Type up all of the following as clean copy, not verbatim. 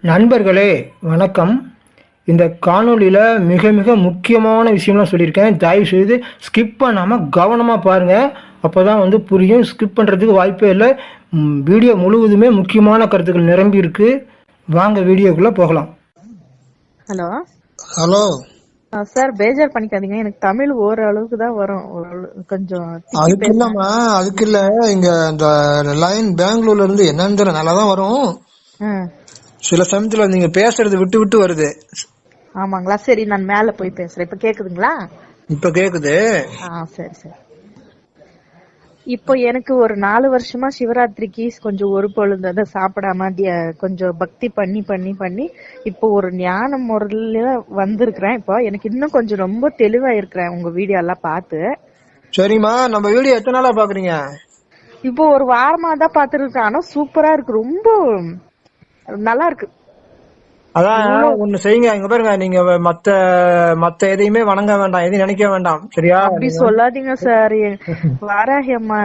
நண்பர்களே வணக்கம். இந்த காணொளியில் மிக மிக முக்கியமான விஷயம்லாம் சொல்லியிருக்கேன். தயவுசெய்து ஸ்கிப் பண்ணாமல் கவனமாக பாருங்கள். அப்போ தான் புரியும். ஸ்கிப் பண்ணுறதுக்கு வாய்ப்பே இல்லை. வீடியோ முழுவதுமே முக்கியமான கருத்துக்கள் நிரம்பி இருக்கு. வாங்க வீடியோக்குள்ளே போகலாம். ஹலோ ஹலோ சார், பேஜார் பண்ணிக்காதீங்க. எனக்கு தமிழ் ஓரளவுக்கு தான் வரும். கொஞ்சம் அதுக்கு இல்லம்மா, அதுக்கு இல்ல. இங்க இந்த லைன் பெங்களூர்ல இருந்து என்னன்னு தெரியல, நல்லா தான் வரும். சில சமயத்துல நீங்க பேசுறது விட்டு விட்டு வருது. ஆமாங்களா? சரி, நான் மேல போய் பேசுறேன். இப்ப கேக்குதுங்களா? இப்ப கேக்குது. சரி சரி. இப்போ எனக்கு ஒரு 4 வருஷமா சிவராத்திரிக்கு கொஞ்சம் ஒரு பொழுது சாப்பிடாம கொஞ்சம் பக்தி பண்ணி பண்ணி பண்ணி இப்போ ஒரு ஞான முறையில வந்திருக்கிறேன். இப்போ எனக்கு இன்னும் கொஞ்சம் ரொம்ப தெளிவா இருக்கிறேன் உங்க வீடியோ எல்லாம் பார்த்து. சரிம்மா, நம்ம வீடியோ எத்தனை நாளா பாக்குறீங்க? இப்போ ஒரு வாரமா தான் பாத்துருக்கேன். ஆனா சூப்பரா இருக்கு, ரொம்ப நல்லா இருக்கு. அதான் ஒண்ணு செய்யுங்க. இங்க பாருங்க, நீங்க மத்த எதையுமே வணங்க வேண்டாம், எதையும் நினைக்க வேண்டாம், சரியா? அப்படி சொல்லாதீங்க சார். வாராகி அம்மா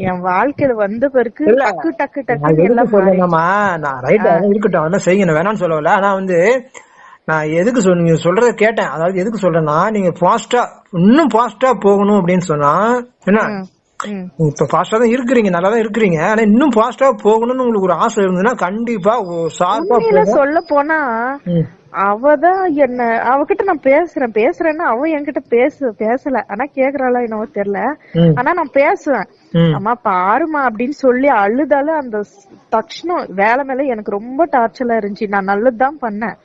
என் வாழ்க்கையில வந்த பிறகு டக்கு டக்கு டக்கு எல்லாம் சொல்லணுமா? நான் ரைட் இருக்கட்டும், அதெல்லாம் செய்யுங்க, வேணாம்னு சொல்லல. ஆனா நான் எதுக்கு நீங்க சொல்றத கேட்டேன். அதாவது எதுக்கு சொல்றேன்னா, நீங்க ஃபாஸ்டா இன்னும் ஃபாஸ்டா போகணும் அப்படின்னு சொன்னா என்ன, இப்ப ஃபாஸ்டா தான் இருக்கிறீங்க, நல்லா தான் இருக்கிறீங்க. ஆனா இன்னும் ஃபாஸ்டா போகணும்னு உங்களுக்கு ஒரு ஆசை இருந்ததுன்னா கண்டிப்பா சொல்ல போனா அவதான் என்ன, அவகிட்ட நான் பேசுறேன்னா அவ என்கிட்ட பேசல. ஆனா கேக்குறாளா என்னவோ தெரியல. ஆனா நான் பேசுவேன். அம்மா பாருமா அப்படின்னு சொல்லி அழுதாலும் அந்த தட்சணம் வேலை மேல எனக்கு ரொம்ப டார்ச்சலா இருந்துச்சு. நான் நல்லதுதான் பண்ணேன்.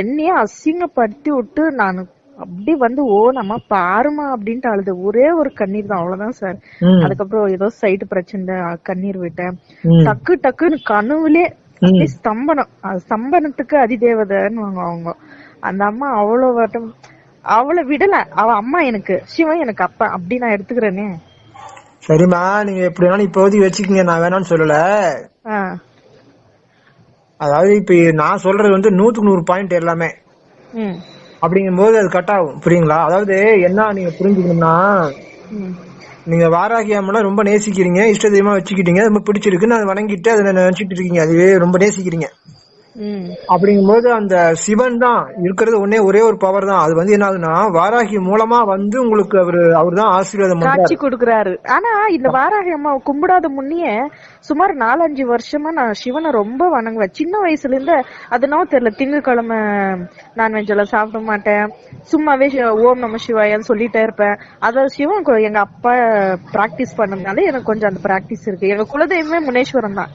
என்னையே அசிங்கப்படுத்தி விட்டு நான் அப்படி ஓ நம்ம பாருமா அப்படின்ட்டு அழுது ஒரே ஒரு கண்ணீர் தான், அவ்வளவுதான் சார். அதுக்கப்புறம் ஏதோ சைடு பிரச்சனை கண்ணீர் விட்டேன். டக்கு டக்குன்னு கனவுலே ஸ்தம்பனம், ஸ்தம்பனத்துக்கு அதிதேவதைன்னு அவங்க அந்த அம்மா அவ்வளவு வட்டம் அவளை விடல. அவ அம்மா எனக்கு, சிவன் எனக்கு அப்பா, அப்படி நான் எடுத்துக்கிறேனே. சரிம்மா, நீங்க எப்படி வேணாலும் இப்போதைக்கு வச்சுக்கீங்க, நான் வேணாம்னு சொல்லல. அதாவது இப்ப நான் சொல்றது 100க்கு 100 பாயிண்ட் எல்லாமே. அப்படிங்கும் போது அது கட் ஆகும், புரியுங்களா? அதாவது என்ன நீங்க புரிஞ்சுக்கணும்னா, நீங்க வாராகி அம்மனை ரொம்ப நேசிக்கிறீங்க, இஷ்ட தெய்வமா வச்சுக்கிட்டீங்க, ரொம்ப பிடிச்சிருக்குன்னு அதை வணங்கிட்டு அதை நினைச்சிட்டு இருக்கீங்க, அதுவே ரொம்ப நேசிக்கிறீங்க. அப்படிங்கும் போது அந்த சிவன் தான் இருக்கிறது ஒரே ஒரு பவர் தான். அது என்ன ஆகுதுன்னா, வாராகி மூலமா உங்களுக்கு அவரு தான் ஆசீர்வாதம் காட்சி கொடுக்கறாரு. ஆனா இந்த வாராகி அம்மா கும்பிடாத முன்னையே சுமார் 4-5 வருஷமா நான் சிவனை ரொம்ப வணங்குவேன். சின்ன வயசுல இருந்து அதனால தெரியல, திங்கட்கிழமை நான்வெஜ் எல்லாம் சாப்பிட மாட்டேன். சும்மாவே ஓம் நம சிவாயான்னு சொல்லிட்டே இருப்பேன். அதாவது சிவன் எங்க அப்பா பிராக்டிஸ் பண்ணதுனால எனக்கு கொஞ்சம் அந்த பிராக்டிஸ் இருக்கு. எங்க குலதெய்வமே முனேஸ்வரன் தான்.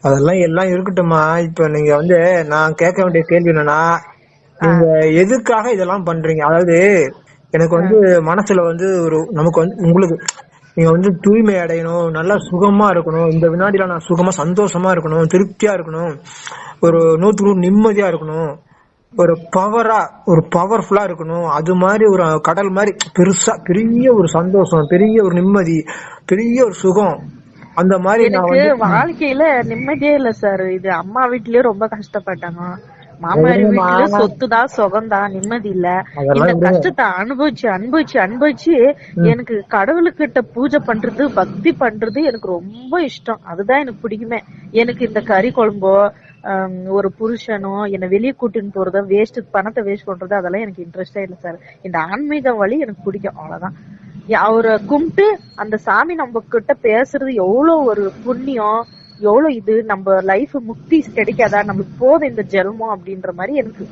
அதெல்லாம் எல்லாம் இருக்கட்டும்மா. இப்ப நீங்க நான் கேட்க வேண்டிய கேள்வி என்னன்னா, நீங்க எதுக்காக இதெல்லாம் பண்றீங்க? அதாவது எனக்கு மனசுல ஒரு நமக்கு உங்களுக்கு நீங்க தூய்மை அடையணும், நல்லா சுகமா இருக்கணும், இந்த வினாடியில நான் சுகமா சந்தோஷமா இருக்கணும், திருப்தியா இருக்கணும், ஒரு 100க்கு 100 நிம்மதியா இருக்கணும், ஒரு பவர்ஃபுல்லா இருக்கணும். அது மாதிரி ஒரு கடல் மாதிரி பெருசா பெரிய ஒரு சந்தோஷம், பெரிய ஒரு நிம்மதி, பெரிய ஒரு சுகம், அந்த மாதிரி எனக்கு வாழ்க்கையில நிம்மதியே இல்ல சார். இது அம்மா வீட்லயே ரொம்ப கஷ்டப்பட்டாங்க. மாமாரி வீட்டுல சொத்துதான், சுகம்தான், நிம்மதி இல்ல. இந்த கஷ்டத்தை அனுபவிச்சு எனக்கு கடவுளுக்கிட்ட பூஜை பண்றது, பக்தி பண்றது எனக்கு ரொம்ப இஷ்டம். அதுதான் எனக்கு பிடிக்குமே. எனக்கு இந்த கறி குழம்போ ஒரு புருஷனோ என்ன வெளியே கூட்டின்னு போறதோ, பணத்தை வேஸ்ட் பண்றது, அதெல்லாம் எனக்கு இன்ட்ரெஸ்டே இல்லை சார். இந்த ஆன்மீக வழி எனக்கு பிடிக்கும், அவ்வளவுதான். அவரை கும்பிட்டு அந்த சாமி நம்ம கிட்ட பேசுறது எவ்வளவு ஒரு புண்ணியம், எவ்வளவு இது நம்ம லைஃப் முக்தி கிடைக்காதா, நமக்கு போதும் இந்த ஜென்மம் அப்படின்ற மாதிரி எனக்கு.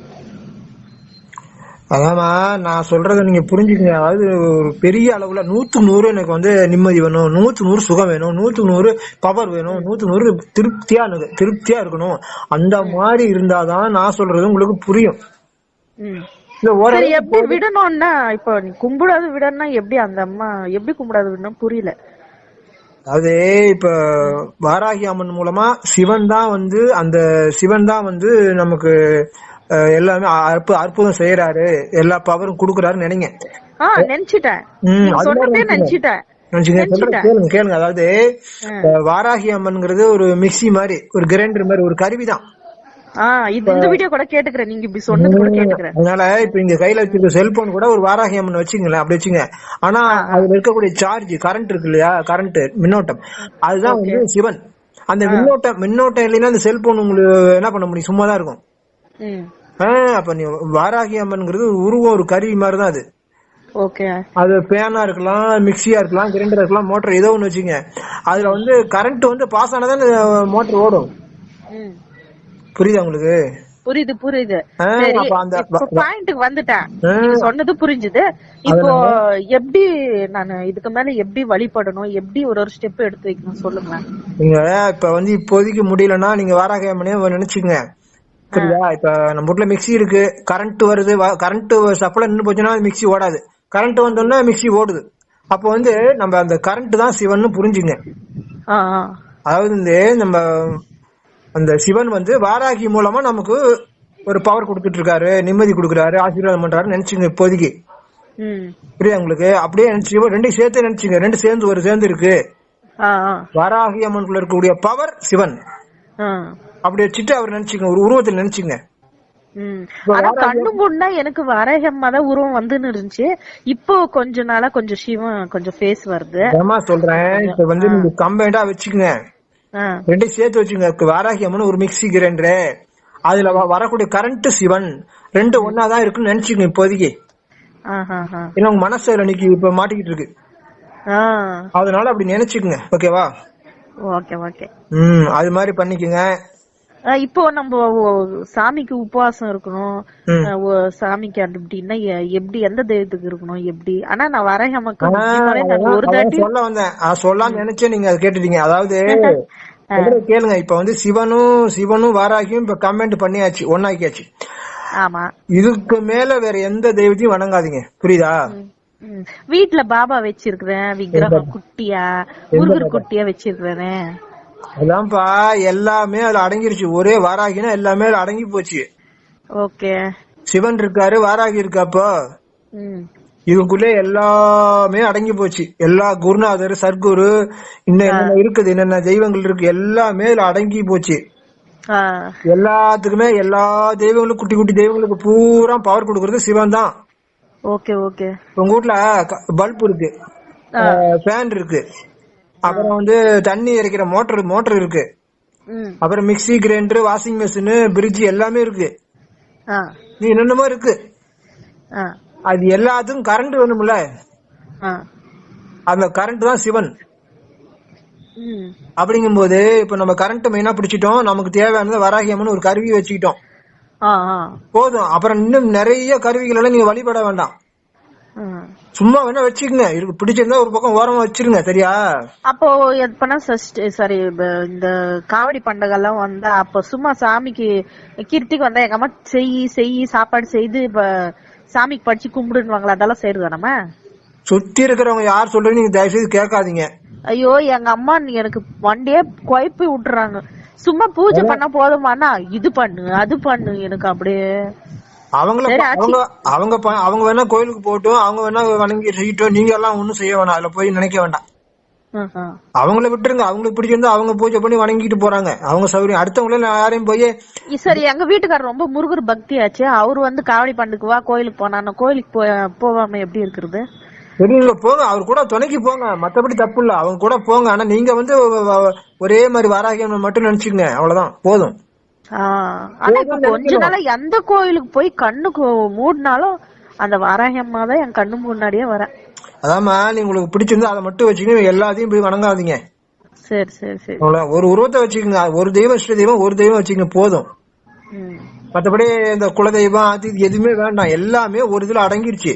அதாமா நான் சொல்றத நீங்க புரிஞ்சுக்கங்க. அதாவது ஒரு பெரிய அளவுல 100க்கு 100 எனக்கு நிம்மதி வேணும், 100க்கு 100 சுகம் வேணும், 100க்கு 100 பவர் வேணும், 100க்கு 100 திருப்தியா இருக்கணும். அந்த மாதிரி இருந்தாதான் நான் சொல்றது உங்களுக்கு புரியும். எப்படி விடணும்னா, இப்ப நீ கும்பிடாது விடணும்னா எப்படி அந்த அம்மா எப்படி கும்பிடாது விடணும் புரியல. அதாவது இப்ப வாராகி அம்மன் மூலமா சிவன் தான் அந்த சிவன் தான் நமக்கு எல்லாமே அற்புதம் செய்யறாரு, எல்லா பவரும் குடுக்கறாருன்னு நினைங்க. கேளுங்க. அதாவது வாராகி அம்மன்ங்கிறது ஒரு மிக்சி மாதிரி, ஒரு கிரைண்டர் மாதிரி, ஒரு கருவிதான். இந்த வீடியோ கூட கேட்டுக்கிறேன், நீங்க இப்படி சொன்னது கூட கேட்டுக்கிறேன். அதனால இப்ப இங்க கையில வச்சிருக்க செல்போன் கூட ஒரு வாராகி அம்மன் வச்சுங்களேன், அப்படி வச்சுங்க. ஆனா அதுல இருக்கக்கூடிய சார்ஜ், கரண்ட் இருக்கு இல்லையா, கரண்ட் மின்னோட்டம், அதுதான் சிவன். அந்த மின்னோட்டம் இல்லைன்னா அந்த செல்போன் உங்களுக்கு என்ன பண்ண முடியும், சும்மா தான் இருக்கும். அப்ப நீ வாராகி அம்மன்ங்கிறது உருவம் ஒரு கருவி மாதிரிதான் அது. ஓகே. அது பேனா இருக்கலாம், மிக்சியா இருக்கலாம், கிரைண்டர் இருக்கலாம், மோட்டர் ஏதோ ஒண்ணு வச்சுங்க. அதுல வந்து கரண்ட் வந்து பாஸ் ஆனாதான் மோட்டர் ஓடும். புரியுதா உங்களுக்கு? புரியுது. பாயிண்ட்க்கு வந்துட்டேன், நீங்க சொன்னது புரிஞ்சுது. இப்போ எப்படி நான் இதுக்கு மேல எப்படி வழிபடணும், எப்படி ஒரு ஸ்டெப் எடுத்து வைக்கணும் சொல்லுங்க. நீங்க இப்ப வந்து இப்போதைக்கு முடியலன்னா நீங்க வாராகி அம்மனே நினைச்சுங்க. புரியுதா? இப்ப நம்ம வீட்டுல மிக்சி இருக்கு, கரண்ட் வருது, கரண்ட் சப்ளை நின்று போச்சுன்னா மிக்சி ஓடாது. கரண்ட் வந்தோம்னா மிக்சி ஓடுது. அப்ப வந்து நம்ம அந்த கரண்ட் தான் சிவன் புரிஞ்சுங்க. அதாவது இந்த நம்ம அந்த சிவன் வந்து வாராகி மூலமா நமக்கு ஒரு பவர் கொடுத்துட்டு இருக்காரு, நிம்மதி கொடுக்குறாரு, ஆசீர்வாதம் பண்றாரு நினைச்சுங்க இப்போதைக்கு. புரியுதா உங்களுக்கு? அப்படியே நினைச்சு ரெண்டையும் சேர்த்து நினைச்சுங்க. ரெண்டு சேர்ந்து இருக்கு. வாராகி அம்மனுக்குள்ள இருக்கக்கூடிய பவர் சிவன். அப்படி வச்சுட்டு அவர் நினைச்சுங்க, ஒரு உருவத்தில் நினைச்சுங்க. ஆனா கண்ணு முன்னா எனக்கு வாராகி அம்மா தான் உருவம் வந்துன்னு இருந்துச்சு. இப்போ கொஞ்ச நாளா கொஞ்சம் சிவன் கொஞ்சம் ஃபேஸ் வருது. சொல்றேன், இப்ப வந்து நீங்க கம்பைண்டா வச்சுக்கோங்க, ரெண்டையும் சேர்த்து வச்சுங்க. வாராகி அம்மன் ஒரு மிக்சி கிரைண்டர், அதுல வரக்கூடிய கரண்ட் சிவன் ரெண்டு ஒன்னாதான் இருக்குன்னு நினைச்சுங்க இப்போதைக்கு. ஏன்னா உங்க மனசுல இன்னைக்கு இப்ப மாட்டிக்கிட்டு இருக்கு, அதனால அப்படி நினைச்சுக்குங்க. ஓகேவா? ஓகே. அது மாதிரி பண்ணிக்கோங்க. இப்போ நம்ம சாமிக்கு உபவாசம் இருக்கணும், சாமிக்கு அப்படின்னா எப்படி, எந்த தெய்வத்துக்கு இருக்கணும் எப்படி? ஆனா நான் வாராகி அம்மாக்கு ஒரு தாட்டி சொல்ல வந்தேன், சொல்லலாம்னு நினைச்சேன், நீங்க அதை கேட்டுட்டீங்க. அதாவது கேளுங்க, இப்ப வந்து சிவனும் வாராகியும் இப்ப கமெண்ட் பண்ணியாச்சு, ஒன்னாக்கியாச்சு. ஆமா. இதுக்கு மேல வேற எந்த தெய்வத்தையும் வணங்காதீங்க. புரியுதா? வீட்டுல பாபா வச்சிருக்கிறேன், விக்கிரகம் குட்டியா, முருகர் குட்டியா வச்சிருக்கிறேன். அதான்ப்பா, எல்லாமே அதுல அடங்கிருச்சு. ஒரே வாராகினா எல்லாமே அதுல அடங்கி போச்சு. ஓகே. சிவன் இருக்காரு, வாராகி இருக்காப்போ, இதுக்குள்ளே எல்லாமே அடங்கி போச்சு. எல்லா குருநாதர், சர்க்குரு, இன்னும் என்னென்ன இருக்குது, என்னென்ன தெய்வங்கள் இருக்கு, எல்லாமே இதுல அடங்கி போச்சு. எல்லாத்துக்குமே எல்லா தெய்வங்களும் குட்டி குட்டி தெய்வங்களுக்கு பூரா பவர் கொடுக்கறது சிவன் தான். ஓகே. உங்க வீட்டுல பல்ப் இருக்கு, ஃபேன் இருக்கு, அப்புறம் வந்து தண்ணி இறைக்கிற மோட்டர் இருக்கு, அப்புறம் mixie, grinder, washing machine, fridge எல்லாமே இருக்கு. நீ என்னென்னமோ இருக்கு. அது எல்லாத்துக்கும் கரண்ட் வேணும்ல, அந்த கரண்ட் தான் சிவன். அப்படிங்கும் போது இப்ப நம்ம கரண்ட் மெயினா பிடிச்சிட்டோம், நமக்கு தேவையானது வாராகி அம்மன் ஒரு கருவி வச்சுக்கிட்டோம் போதும். அப்புறம் இன்னும் நிறைய கருவிகள் எல்லாம் நீங்க வழிபட வேண்டாம், சும்மா வேணா வச்சுக்கோங்க. இருக்கு பிடிச்சிருந்தா ஒரு பக்கம் ஓரமா வச்சிருங்க. சரியா? அப்போ எப்பனா சரி, இந்த காவடி பண்டகை எல்லாம் வந்தா அப்ப சும்மா சாமிக்கு கீர்த்திக்கு வந்தா எங்க அம்மா செய் சாப்பாடு செய்து இப்ப சாமிக்கு படிச்சு கும்பிடுவாங்களா, அதெல்லாம் செய்யறதா நம்ம? சுத்தி இருக்கிறவங்க யார் சொல்றீங்க நீங்க தயவு செய்து கேட்காதீங்க. ஐயோ, எங்க அம்மா எனக்கு வண்டியே குழப்பி விட்டுறாங்க. சும்மா பூஜை பண்ணா போதுமானா இது பண்ணு அது பண்ணு, எனக்கு அப்படியே அவங்க வேணா கோயிலுக்கு போட்டும், அவங்க வேணா வணங்கி செய்யட்டும், நீங்க எல்லாம் ஒண்ணும் செய்ய வேணாம், அதுல போய் நினைக்க வேண்டாம். அவங்கள விட்டுருங்க, அவங்களுக்கு பிடிச்சிருந்தா அவங்க பூஜை பண்ணி வணங்கிட்டு போறாங்க, அவங்க சௌகரியம். அடுத்தவங்கள யாரையும் போய் சரி. எங்க வீட்டுக்காரர் ரொம்ப முருகர் பக்தி ஆச்சு, அவரு வந்து காவடி பண்டுக்கு வா கோயிலுக்கு போனா, கோயிலுக்கு போவாம எப்படி இருக்கிறது? வெளியில போங்க, அவர் கூட துணைக்கு போங்க, மத்தபடி தப்பு இல்ல, அவங்க கூட போங்க. ஆனா நீங்க வந்து ஒரே மாதிரி வாராகி மட்டும் நினைச்சுங்க, அவ்வளவுதான் போதும். ஆனா இப்ப கொஞ்ச நாளா எந்த கோயிலுக்கு போய் கண்ணுக்கு மூடினாலும் அந்த வாராகி அம்மா தான் என் கண்ணு முன்னாடியே வர. அதாம்மா, நீங்க உங்களுக்கு பிடிச்சிருந்தா அதை மட்டும் வச்சுக்கணும், எல்லாத்தையும் போய் வணங்காதீங்க. சரி. ஒரு உருவத்தை வச்சுக்கோங்க, ஒரு தெய்வம் இஷ்ட தெய்வம் ஒரு தெய்வம் வச்சுக்கோங்க போதும். மத்தபடி இந்த குலதெய்வம் அது எதுவுமே வேண்டாம், எல்லாமே ஒரு இதுல அடங்கிருச்சு.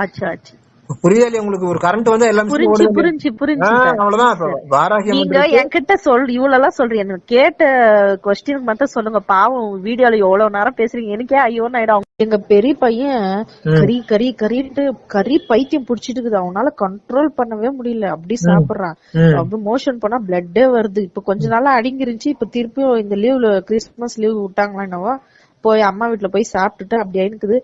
ஆச்சு. புரியுதா உங்களுக்கு? ஒரு கரண்ட் வந்து எல்லாமே புரிஞ்சு. அவ்வளவுதான். வாராகி நீங்க என்கிட்ட இவ்வளவு சொல்றீங்க, கேட்ட கொஸ்டினுக்கு மட்டும் சொல்லுங்க. பாவம் வீடியோல எவ்வளவு நேரம் பேசுறீங்க, எனக்கே ஐயோன்னு ஆயிடும். எங்க பெரிய பையன் கறி பைத்தியம் புடிச்சிட்டு இருக்குது, அவனால கண்ட்ரோல் பண்ணவே முடியல, அப்படி சாப்பிடுறான். அப்படி மோஷன் பண்ணா பிளட்டே வருது. இப்ப கொஞ்ச நாளா அடங்கிருந்துச்சு, இப்ப திருப்பியும் இந்த லீவ்ல கிறிஸ்துமஸ் லீவ் விட்டாங்களா என்னவோ, போய் அம்மா வீட்டுல போய் சாப்பிட்டுட்டு அப்படியே இருக்குது.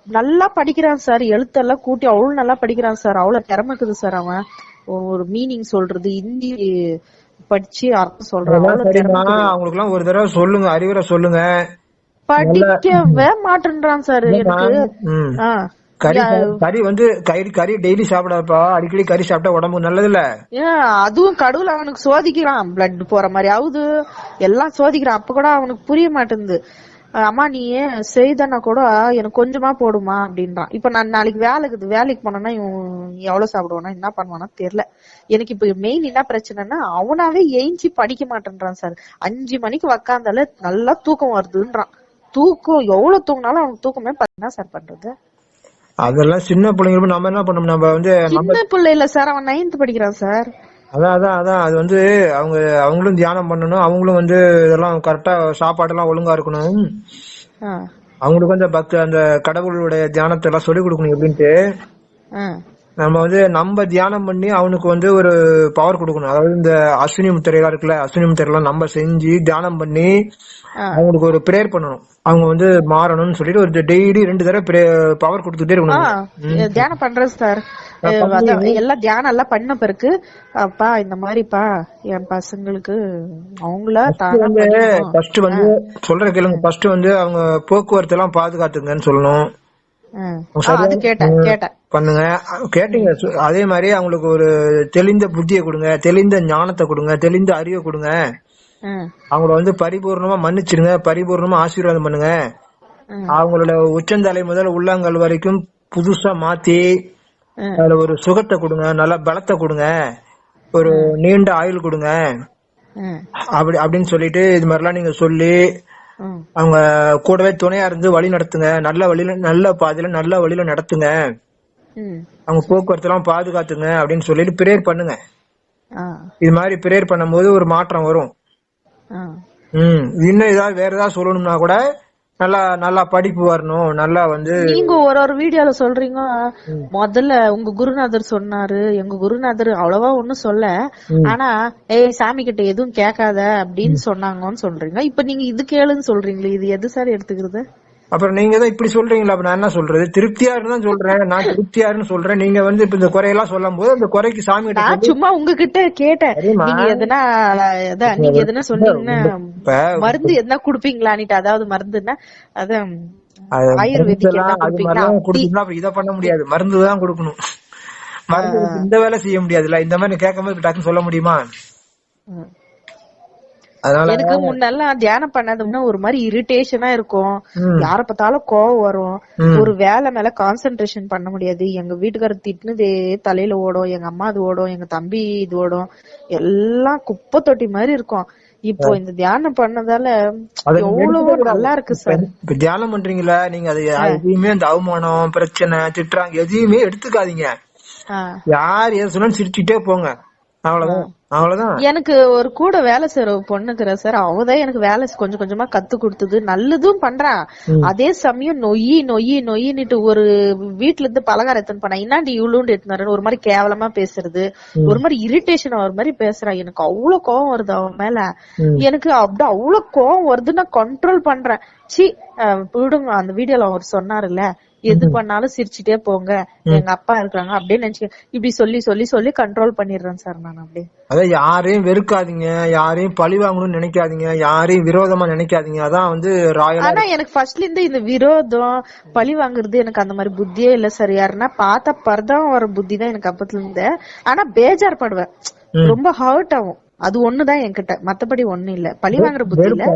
நல்லா படிக்கிறான் சார், எழுத்தெல்லாம் கூட்டி அவ்வளவு நல்லா படிக்கிறான் சார், அவ்வளவு திறமை இருக்குது சார். அவன் ஒரு மீனிங் சொல்றது, ஹிந்தி படிச்சு அர்த்தம் சொல்றான். அவங்களுக்கு எல்லாம் ஒரு தடவை சொல்லுங்க, அறிவுரை சொல்லுங்க. படிக்கவே மாட்டேன்றான் சார். எனக்கு கறி கறி வந்து கறி டெய்லி சாப்பிடாப்பா, அடிக்கடி கறி சாப்பிட்டா உடம்பு நல்லது இல்ல. ஏன் அதுவும் கடவுள் அவனுக்கு சோதிக்கிறான், பிளட் போற மாதிரி ஆகுது, எல்லாம் சோதிக்கிறான். அப்ப கூட அவனுக்கு புரிய மாட்டேங்குது. அம்மா நீ செய்தனா கூட எனக்கு கொஞ்சமா போடுமா அப்படின்றான். இப்ப நான் நாளைக்கு வேலைக்கு போனேன்னா இவன் எவ்வளவு சாப்பிடுவானா என்ன பண்ணுவானா தெரியல. எனக்கு இப்ப மெயின் என்ன பிரச்சனைன்னா அவனாவே ஏஞ்சி படிக்க மாட்டேன்றான் சார். 5 மணிக்கு உக்காந்தால நல்லா தூக்கம் வருதுன்றான். தூக்கம் எவ்வளவு தூங்கினாலும் அவனுக்கு தூக்கமே என்ன சார் பண்றது? அதெல்லாம் சின்ன பிள்ளைங்க நம்ம என்ன பண்ணணும், நம்ம வந்து சின்ன பிள்ளை இல்ல சார், அவன் 9th படிக்கிறான் சார். அதான் அது வந்து அவங்களும் தியானம் பண்ணணும், அவங்களும் வந்து இதெல்லாம் கரெக்டா சாப்பாடு எல்லாம் ஒழுங்கா இருக்கணும். அவங்களுக்கு வந்து அந்த கடவுளுடைய தியானத்தை எல்லாம் சொல்லிக் கொடுக்கணும் எப்படின்ட்டு. நம்ம வந்து நம்ம தியானம் பண்ணி அவனுக்கு வந்து ஒரு பவர் கொடுக்கணும். அதாவது இந்த அஸ்வினி முத்திரையெல்லாம் இருக்குல்ல, அஸ்வினி முத்திரையெல்லாம் நம்ம செஞ்சு தியானம் பண்ணி அவங்களுக்கு ஒரு பிரேயர் பண்ணணும். அவங்க வந்து மாறணும்னு சொல்லிட்டு ஒரு டெய்லி 2 தடவை பவர் கொடுத்துட்டே இருக்கணும். தியானம் பண்றது சார். எல்லாம் தியானம் எல்லாம் பண்ண பிறகு அப்பா இந்த மாதிரிப்பா என் பசங்களுக்கு அவங்கள ஃபர்ஸ்ட் வந்து சொல்ற கேளுங்க. ஃபர்ஸ்ட் வந்து அவங்க போக்குவரத்து எல்லாம் பாதுகாத்துங்கன்னு சொல்லணும். பண்ணுங்க கேட்டீங்க. அதே மாதிரி அவங்களுக்கு ஒரு தெளிந்த புத்தியை கொடுங்க, தெளிந்த ஞானத்தை கொடுங்க, தெளிந்த அறிவை கொடுங்க. அவங்கள வந்து பரிபூர்ணமா மன்னிச்சிருங்க, பரிபூர்ணமா ஆசீர்வாதம் பண்ணுங்க. அவங்களோட உச்சந்தலை முதல் உள்ளாங்கல் வரைக்கும் புதுசா மாத்தி அதுல ஒரு சுகத்தை கொடுங்க, நல்ல பலத்தை கொடுங்க, ஒரு நீண்ட ஆயுள் கொடுங்க அப்படின்னு சொல்லிட்டு இது மாதிரிலாம் நீங்க சொல்லி அவங்க கூடவே துணையா இருந்து வழி நடத்துங்க. நல்ல பாதையில நல்ல வழியில நடத்துங்க. அவங்க போக்குவரத்து எல்லாம் பாதுகாத்துங்க அப்படின்னு சொல்லிட்டு பிரேயர் பண்ணுங்க. இது மாதிரி பிரேயர் பண்ணும் போது ஒரு மாற்றம் வரும். இன்னும் ஏதாவது வேற ஏதாவது சொல்லணும்னா கூட நல்லா படிப்பு வரணும். நல்லா வந்து நீங்க ஒரு வீடியோல சொல்றீங்க, முதல்ல உங்க குருநாதர் சொன்னாரு, எங்க குருநாதர் அவ்வளவா ஒண்ணும் சொல்ல, ஆனா சாமி கிட்ட எதுவும் கேட்காத அப்படின்னு சொன்னாங்கன்னு சொல்றீங்க. இப்ப நீங்க இது கேளுன்னு சொல்றீங்களே, இது எது சார் எடுத்துக்கிறது? அப்புறம் நீங்க தான் இப்படி சொல்றீங்களா? அப்ப நான் என்ன சொல்றது? திருப்தியாருன்னு தான் சொல்றேன். நான் திருப்தியாருன்னு சொல்றேன். நீங்க வந்து இப்ப இந்த குறையெல்லாம் சொல்லும் போது அந்த குறைக்கு சாமி நான் சும்மா உங்ககிட்ட கேட்டேன். நீங்க எதுனா சொன்னீங்கன்னா மருந்து எதுனா குடுப்பீங்களான்னுட்டு. அதாவது மருந்துன்னா அதான் ஆயுர்வேதிக் இத பண்ண முடியாது, மருந்து தான் கொடுக்கணும். மருந்து இந்த வேலை செய்ய முடியாதுல்ல. இந்த மாதிரி கேட்கும் போது டக்குன்னு சொல்ல முடியுமா? எனக்கு முன்னெல்லாம் தியானம் பண்ணாதுன்னா ஒரு மாதிரி இரிட்டேஷனா இருக்கும், யார பார்த்தாலும் கோவம் வரும், ஒரு வேலை மேல கான்சென்ட்ரேஷன் பண்ண முடியாது. எங்க வீட்டுக்காரர் திட்டுனதே தலையில ஓடும், எங்க அம்மா அது ஓடும், எங்க தம்பி இது ஓடும், எல்லாம் குப்பை தொட்டி மாதிரி இருக்கும். இப்போ இந்த தியானம் பண்ணதால எவ்வளவோ நல்லா இருக்கு சார். இப்ப தியானம் பண்றீங்களா நீங்க, அது எதையுமே அந்த அவமானம் பிரச்சனை திட்டுறாங்க எதையுமே எடுத்துக்காதீங்க. யார் எது சொன்னாலும் சிரிச்சுட்டே போங்க, அவ்வளவுதான். எனக்கு ஒரு கூட வேலை செய்யற பொண்ணுக்குற சார், அவதான் எனக்கு வேலை கொஞ்சம் கொஞ்சமா கத்து கொடுத்தது, நல்லதும் பண்றான். அதே சமயம் நொய்யின்னுட்டு ஒரு வீட்டுல இருந்து பலகாரம் எடுத்துன்னு பண்ணா, இன்னாண்டி இவ்வளோண்டு எடுத்துனாரு ஒரு மாதிரி கேவலமா பேசுறது, ஒரு மாதிரி இரிட்டேஷன் ஆகிற மாதிரி பேசுறான். எனக்கு அவ்வளவு கோவம் வருது அவன் மேல. எனக்கு அப்படி அவ்வளவு கோவம் வருது, நான் கண்ட்ரோல் பண்றேன். விடுங்க, அந்த வீடியோல அவர் சொன்னாருல்ல, எது பண்ணாலும் சிரிச்சுட்டே போங்க, எங்க அப்பா இருக்காங்க அப்படின்னு நினைச்சு இப்படி சொல்லி சொல்லி சொல்லி கண்ட்ரோல் பண்ணிடுறேன் சார் நான். அப்படியே அதான் யாரையும் வெறுக்காதீங்க, யாரையும் பழி வாங்கணும்னு நினைக்காதீங்க, யாரையும் விரோதமா நினைக்காதீங்க. அதான் வந்து ஆனா எனக்கு ஃபர்ஸ்ட்ல இருந்து இந்த விரோதம் பழி வாங்குறது எனக்கு அந்த மாதிரி புத்தியே இல்ல சார். யாருன்னா பார்த்தா பரதான் வர புத்தி தான் எனக்கு அப்பத்துல இருந்து. ஆனா பேஜார் படுவேன், ரொம்ப ஹர்ட் ஆகும். அது ஒண்ணுதான் என்கிட்ட, மத்தபடி ஒண்ணு இல்ல. பழி வாங்குற புத்தி இல்ல,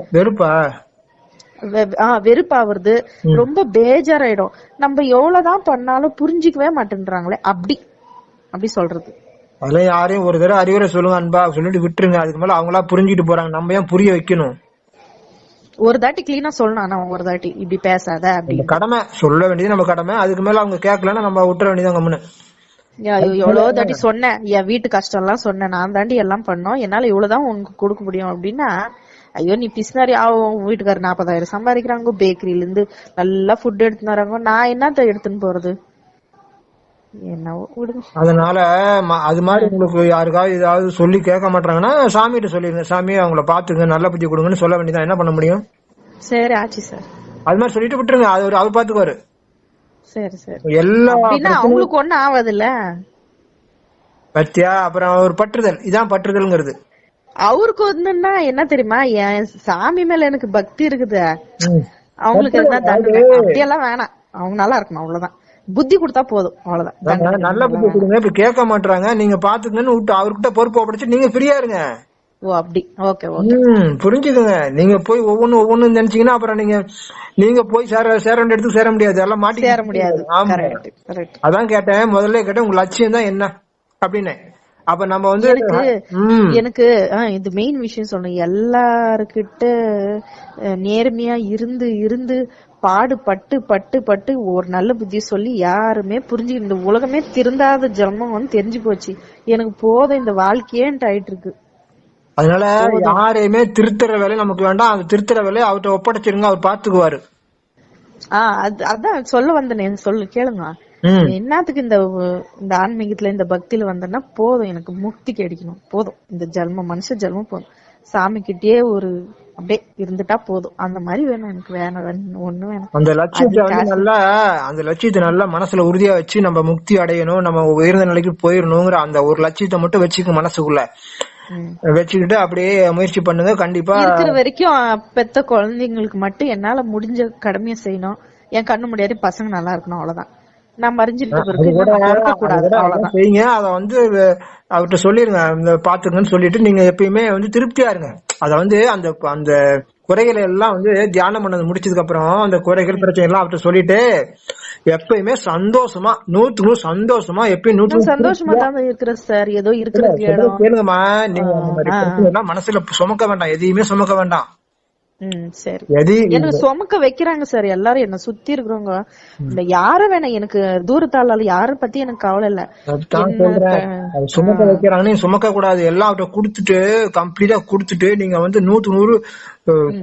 வெறுப்பாவது, ரொம்ப பேஜாராயிடும். நம்ம எவ்வளவுதான் பண்ணாலும் புரிஞ்சிக்கவே மாட்டேன்றாங்களே, அப்படி சொல்றது. அதெல்லாம் யாரையும் ஒரு தடவை அறிவுரை சொல்லுங்க அன்பா சொல்லிட்டு விட்டுருங்க. அதுக்கு மேல அவங்களா புரிஞ்சுட்டு போறாங்க, நம்ம ஏன் புரிய வைக்கணும்? ஒரு தாட்டி கிளீனா சொல்லணும், ஒரு தாட்டி இப்படி பேசாத அப்படி கடமை சொல்ல வேண்டியது நம்ம கடமை. அதுக்கு மேல அவங்க கேட்கலன்னா நம்ம விட்டுற வேண்டியதான் கம்முன்னு. எவ்வளவு தாட்டி சொன்னேன், என் வீட்டு கஷ்டம் எல்லாம் சொன்னேன், நான் தாண்டி எல்லாம் பண்ணோம், என்னால இவ்வளவுதான் உனக்கு கொடுக்க முடியும் அப்படின்னா, ஐயோ நீ பிசினாரி ஆகும், வீட்டுக்காரர் 40,000 சம்பாதிக்கிறாங்க, பேக்கரியில இருந்து நல்லா ஃபுட் எடுத்துன்னு வராங்க, நான் என்னத்த எடுத்துன்னு போறது? என்னவோ விடுங்க. அதனால அது மாதிரி உங்களுக்கு யாருக்காவது ஏதாவது சொல்லி கேட்க மாட்டாங்கன்னா சாமிகிட்ட சொல்லிருங்க, சாமி அவங்கள பாத்துங்க, நல்ல புத்தி கொடுங்கன்னு சொல்ல வேண்டியதான். என்ன பண்ண முடியும்? சரி ஆச்சு சார். அது மாதிரி சொல்லிட்டு விட்டுருங்க, அவர் பாத்துக்குவாரு. சரி சரி. எல்லாம் அவங்களுக்கு ஒண்ணும் ஆகாதுல்ல பத்தியா? அப்புறம் ஒரு பற்றுதல், இதான் பற்றுதல்ங்கிறது. அவருக்கு வந்துன்னா என்ன தெரியுமா, என் சாமி மேல எனக்கு பக்தி இருக்குது, அவங்களுக்கு அப்படியெல்லாம் வேணாம், அவங்க நல்லா இருக்கணும், அவ்வளவுதான். புத்தி கொடுத்தா போதும், அவ்வளவுதான். நல்ல புத்தி கொடுங்க. இப்ப கேட்க மாட்டாங்க, நீங்க பாத்துக்கன்னு விட்டு அவர்கிட்ட பொறுப்பு ஒப்படைச்சு நீங்க ஃப்ரீயா இருங்க. ஓ அப்படி, ஓகே ஓகே. புரிஞ்சுதுங்க. நீங்க போய் ஒவ்வொன்னு நினைச்சீங்கன்னா அப்புறம் நீங்க போய் சேர வேண்டிய இடத்துக்கு சேர முடியாது, எல்லாம் மாட்டி சேர முடியாது. ஆமா, அதான் கேட்டேன், முதல்ல கேட்டேன் உங்க லட்சியம் தான் என்ன அப்படின்னு. அப்ப நம்ம வந்து எனக்கு இது மெயின் விஷயம் சொன்னேன். எல்லாருக்கிட்ட நேர்மையா இருந்து இருந்து பாடுபட்டு பட்டு பட்டு ஒரு நல்ல புத்தி சொல்லி யாருமே புரிஞ்சு இந்த உலகமே திருந்தாத ஜென்மம் தெரிஞ்சு போச்சு. எனக்கு போதும் இந்த வாழ்க்கையேன்ட்டு ஆயிட்டு இருக்கு. அதனால யாரையுமே திருத்துற வேலை நமக்கு வேண்டாம். அந்த திருத்துற வேலையை அவர்கிட்ட ஒப்படைச்சிருங்க, அவர் பாத்துக்குவாரு. அதான் சொல்ல வந்தேன், சொல்லு கேளுங்க. என்னத்துக்கு இந்த ஆன்மீகத்துல இந்த பக்தியில வந்தேன்னா போதும், எனக்கு முக்தி கிடைக்கணும், போதும் இந்த ஜென்மம், மனுஷ ஜென்மம் போதும், சாமி கிட்டே ஒரு அப்படியே இருந்துட்டா போதும், அந்த மாதிரி வேணும் எனக்கு. வேணும் ஒண்ணு வேணும். அந்த லட்சியத்தை நல்லா மனசுல உறுதியா வச்சு நம்ம முக்தி அடையணும், நம்ம உயர்ந்த நிலைக்கு போயிடணுங்கிற அந்த ஒரு லட்சியத்தை மட்டும் வச்சுக்க மனசுக்குள்ள வச்சுக்கிட்டு அப்படியே முயற்சி பண்ணுங்க. கண்டிப்பா இருக்கிற வரைக்கும் பெத்த குழந்தைங்களுக்கு மட்டும் என்னால முடிஞ்ச கடமையை செய்யணும். என் கண்ணு முடியாது பசங்க நல்லா இருக்கணும், அவ்வளவுதான். நான் மறைஞ்சிருக்க செய்யுங்க. அத அவர்கிட்ட சொல்லிருங்க, பாத்துக்கன்னு சொல்லிட்டு நீங்க எப்பயுமே திருப்தியா இருங்க. அத அந்த அந்த குறைகளை எல்லாம் தியானம் பண்ணது முடிச்சதுக்கு அப்புறம் அந்த குறைகள் பிரச்சனை எல்லாம் அவர்கிட்ட சொல்லிட்டு எப்பயுமே சந்தோஷமா 100% சந்தோஷமா எப்பயும் சந்தோஷமா தான் இருக்கிற சார். ஏதோ இருக்கிறது கேளுங்கம்மா, நீங்க அந்த மாதிரி பிரச்சனை எல்லாம் மனசுல சுமக்க வேண்டாம், எதையுமே சுமக்க வேண்டாம். சரி, எனக்கு சுமக்க வைக்கிறாங்க சார் எல்லாரும், என்ன சுத்தி இருக்கிறவங்க. இந்த யார வேணாம், எனக்கு தூரத்தால யார பத்தி எனக்கு கவலை இல்ல. சுமக்க வைக்கிறாங்க, சுமக்க கூடாது. எல்லாம் அவர்கிட்ட குடுத்துட்டு கம்ப்ளீட்டா குடுத்துட்டு நீங்க 100%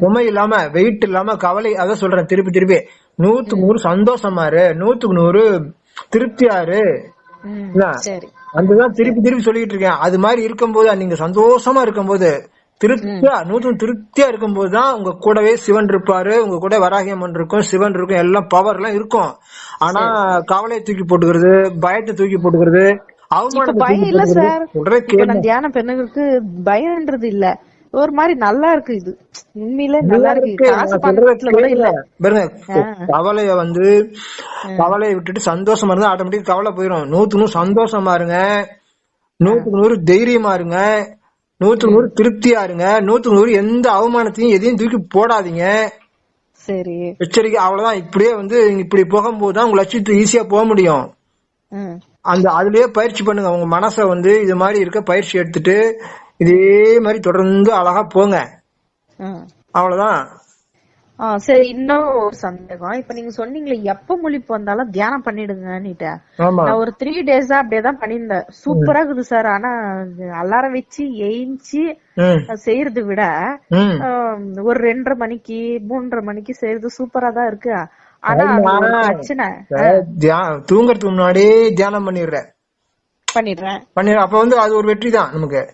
சுமை இல்லாம வெயிட் இல்லாம கவலை, அதான் சொல்றேன் திருப்பி திருப்பி 100% சந்தோஷமா இரு, 100% திருப்தியாரு. அதுதான் திருப்பி திருப்பி சொல்லிட்டு இருக்கேன். அது மாதிரி இருக்கும்போது, நீங்க சந்தோஷமா இருக்கும்போது, திருப்தியா 100% திருப்தியா இருக்கும்போதுதான் உங்க கூடவே சிவன் இருப்பாரு, உங்க கூட வராகியம்மன் இருக்கும், சிவன் இருக்கும், எல்லாம் பவர் எல்லாம் இருக்கும். ஆனா கவலையை தூக்கி போட்டுக்கிறது, பயத்தை தூக்கி போட்டுக்கிறது, பயம் இல்ல சார். தியான பெண்ணுக்கு பயம்ன்றது இல்ல, ஒரு மாதிரி நல்லா இருக்கு. இது உண்மையில நல்லா இருக்கு. கவலைய கவலையை விட்டுட்டு சந்தோஷமா இருந்தா ஆட்டோமேட்டிக் கவலை போயிடும். 100% சந்தோஷமா இருங்க, 100% தைரியமா இருங்க, 100% திருப்தியா இருங்க, 100% எந்த அவமானத்தையும் எதையும் தூக்கி போடாதீங்க. சரி, எச்சரிக்கை, அவ்வளவுதான். இப்படியே இப்படி போகும்போதுதான் உங்க லட்சியத்துக்கு ஈஸியா போக முடியும். அதுலயே பயிற்சி பண்ணுங்க. உங்க மனச இது மாதிரி இருக்க பயிற்சி எடுத்துட்டு இதே மாதிரி தொடர்ந்து அழகா போங்க, அவ்வளவுதான். சரி, இன்னும் ஒரு சந்தேகம். இப்ப நீங்க சொன்னீங்களே எப்ப முழிப்பு வந்தாலும் தியானம் பண்ணிடுங்க. நான் ஒரு 3 days அப்படியேதான் பண்ணிருந்தேன். சூப்பரா இருக்குது சார். ஆனா அலாரம் வச்சு எயிச்சு செய்யறதை விட ஒரு 2:30 மணிக்கு 3:30 மணிக்கு செய்யறது சூப்பரா தான் இருக்கு. ஆனா பிரச்சனை, தூங்கறதுக்கு முன்னாடி தியானம் பண்ணிடுறேன். அப்ப அது ஒரு வெற்றி தான் நமக்கு.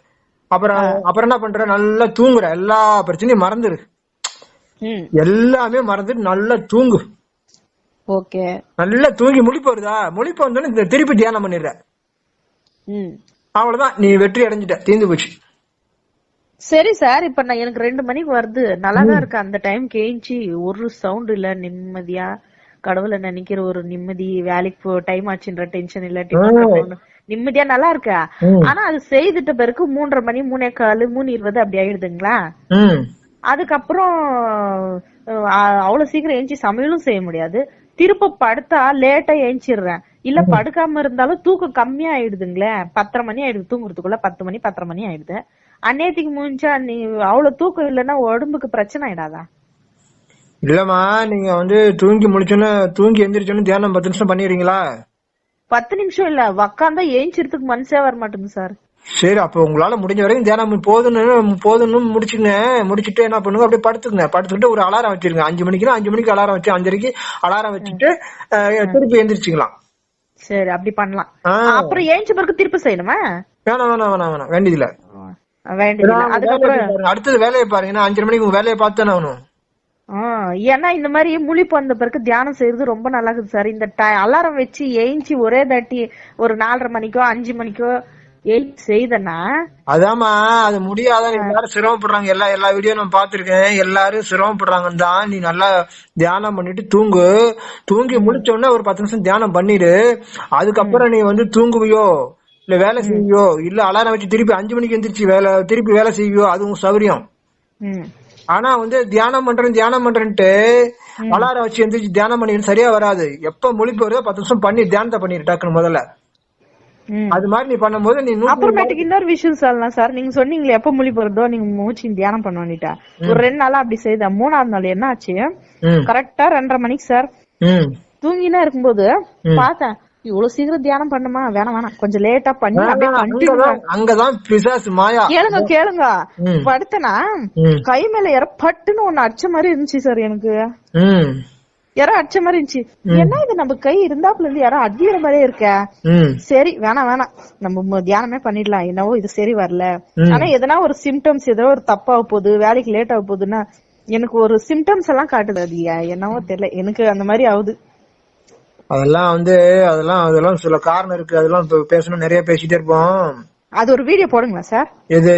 அப்புறம் என்ன பண்ற, நல்லா தூங்குற, எல்லா பிரச்சனையும் மறந்துரு, எல்லாமே மறந்துட்டு நல்லா தூங்கு. ஓகே, நல்லா தூங்கி முழிப்பு வருதா, முழிப்பு வந்தோடனே திருப்பி தியானம் பண்ணிடுற, அவ்வளவுதான். நீ வெற்றி அடைஞ்சிட்ட, தீர்ந்து போச்சு. சரி சார், இப்ப நான் எனக்கு 2 மணிக்கு வருது, நல்லாதான் இருக்கு. அந்த டைம் கேஞ்சி ஒரு சவுண்ட் இல்ல, நிம்மதியா கடவுளை நினைக்கிற ஒரு நிம்மதி, வேலைக்கு டைம் ஆச்சுன்ற டென்ஷன் இல்ல, நிம்மதியா நல்லா இருக்கா. ஆனா அது செய்துட்ட பிறகு 3:30 மணி 3:15 3:20 அப்படி ஆயிடுதுங்களா. அதுக்கப்புறம் அவ்வளவு சீக்கிரம் ஏஞ்சி சமையலும் செய்ய முடியாது. திருப்ப படுத்தா லேட்டா ஏஞ்சிடுறேன். இல்ல படுக்காம இருந்தாலும் தூக்கம் கம்மியா ஆயிடுதுங்களே. 10:30 மணி ஆயிடுது தூங்குறதுக்குள்ள, 10 மணி 10:30 மணி ஆயிடுது. அந்நேரத்துக்கு முடிஞ்சா நீ அவ்வளவு தூக்கம் இல்லன்னா உடம்புக்கு பிரச்சனை ஆயிடாதா? இல்லம்மா, நீங்க தூங்கி முடிச்சோன்னு தூங்கி எந்திரிச்சோன்னு தியானம் 10 நிமிஷம் பண்ணிடுறீங்களா? 10 நிமிஷம் இல்ல, உக்காந்தா ஏஞ்சிறதுக்கு மனசே வர மாட்டேங்குது சார். சரி, அப்ப உங்களால முடிஞ்ச வரைக்கும் தியானம் போதும்னு முடிச்சுட்டு என்ன பண்ணுங்க, அப்படியே படுத்துக்கிட்டு ஒரு அலாரம் வச்சிருங்க. 5 மணிக்குன்னா 5 மணிக்கு அலாரம் வச்சு 5:30க்கு அலாரம் வச்சுட்டு திருப்பி எந்திரிச்சுக்கலாம். சரி, அப்படி பண்ணலாம். அப்புறம் ஏஞ்ச பிறகு திருப்பி செய்யணுமா? வேணாம் வேண்டியதில்ல. அதுக்கப்புறம் அடுத்தது வேலையை பாருங்க. 5:30 மணிக்கு உங்க வேலையை பார்த்து தானே ஆகணும். ஏன்னா இந்த மாதிரி முழிப்பு வந்த பிறகு தியானம் செய்யறது ரொம்ப நல்லா இருக்குது சார். இந்த அலாரம் வச்சு ஏஞ்சி ஒரே தாட்டி ஒரு 4:30 மணிக்கோ 5 மணிக்கோ செய்தனா அதாம்மா அது முடியாதான் எல்லாரும் சிரமப்படுறாங்க. எல்லா வீடியோ நான் பாத்திருக்கேன். எல்லாரும் சிரமப்படுறாங்கன்னு தான். நீ நல்லா தியானம் பண்ணிட்டு தூங்கி முடிச்ச உடனே ஒரு 10 நிமிஷம் தியானம் பண்ணிடு. அதுக்கப்புறம் நீ வந்து தூங்குவியோ இல்ல வேலை செய்வியோ இல்ல அலாரம் வச்சு திருப்பி 5 மணிக்கு எந்திரிச்சு திருப்பி வேலை செய்வியோ அது உங்க சௌரியம். ஆனா வந்து தியானம் பண்றேன்ட்டு அலாரம் வச்சு எந்திரிச்சு தியானம் பண்ணிட்டு சரியா வராது. எப்ப முழிப்பு வருதோ 10 நிமிஷம் பண்ணி தியானத்தை பண்ணிடு டக்குன்னு முதல்ல. அது மாதிரி நீ பண்ணும்போது நீ அப்புறமேட்டுக்கு இன்னொரு விஷயம் சொல்லலாம் சார். நீங்க சொன்னீங்களே எப்ப மொழி போறதோ நீங்க மூச்சு தியானம் பண்ணுவா ஒரு 2 நாளா அப்படி செய்த. 3ஆவது நாள் என்ன ஆச்சு, கரெக்டா 2:30 மணிக்கு சார் தூங்கினா இருக்கும்போது பார்த்தேன் இவ்வளவு சீக்கிரம் தியானம் பண்ணுமா, வேணாம் கொஞ்சம் லேட்டா பண்ணி அப்படியே அங்கதான் பிசாசு மாயா. கேளுங்க படுத்தனா கை மேல யார பட்டுன்னு ஒண்ணு அடிச்ச மாதிரி இருந்துச்சு சார். எனக்கு யாரோ அடிச்ச மாதிரி இருந்துச்சு. என்ன இது நம்ம கை இருந்தாப்புல இருந்து யாரோ அடிக்கிற மாதிரியே இருக்க. சரி வேணாம் நம்ம தியானமே பண்ணிடலாம், என்னவோ இது சரி வரல. ஆனா எதனா ஒரு சிம்டம்ஸ் ஏதோ ஒரு தப்பாக போகுது, வேலைக்கு லேட் ஆக போகுதுன்னா எனக்கு ஒரு சிம்டம்ஸ் எல்லாம் காட்டுது. அது என்னவோ தெரியல, எனக்கு அந்த மாதிரி ஆகுது. அதெல்லாம் சில காரணம் இருக்கு. அதெல்லாம் பேசணும், நிறைய பேசிட்டே இருப்போம். அது ஒரு வீடியோ போடுங்களா சார்? எது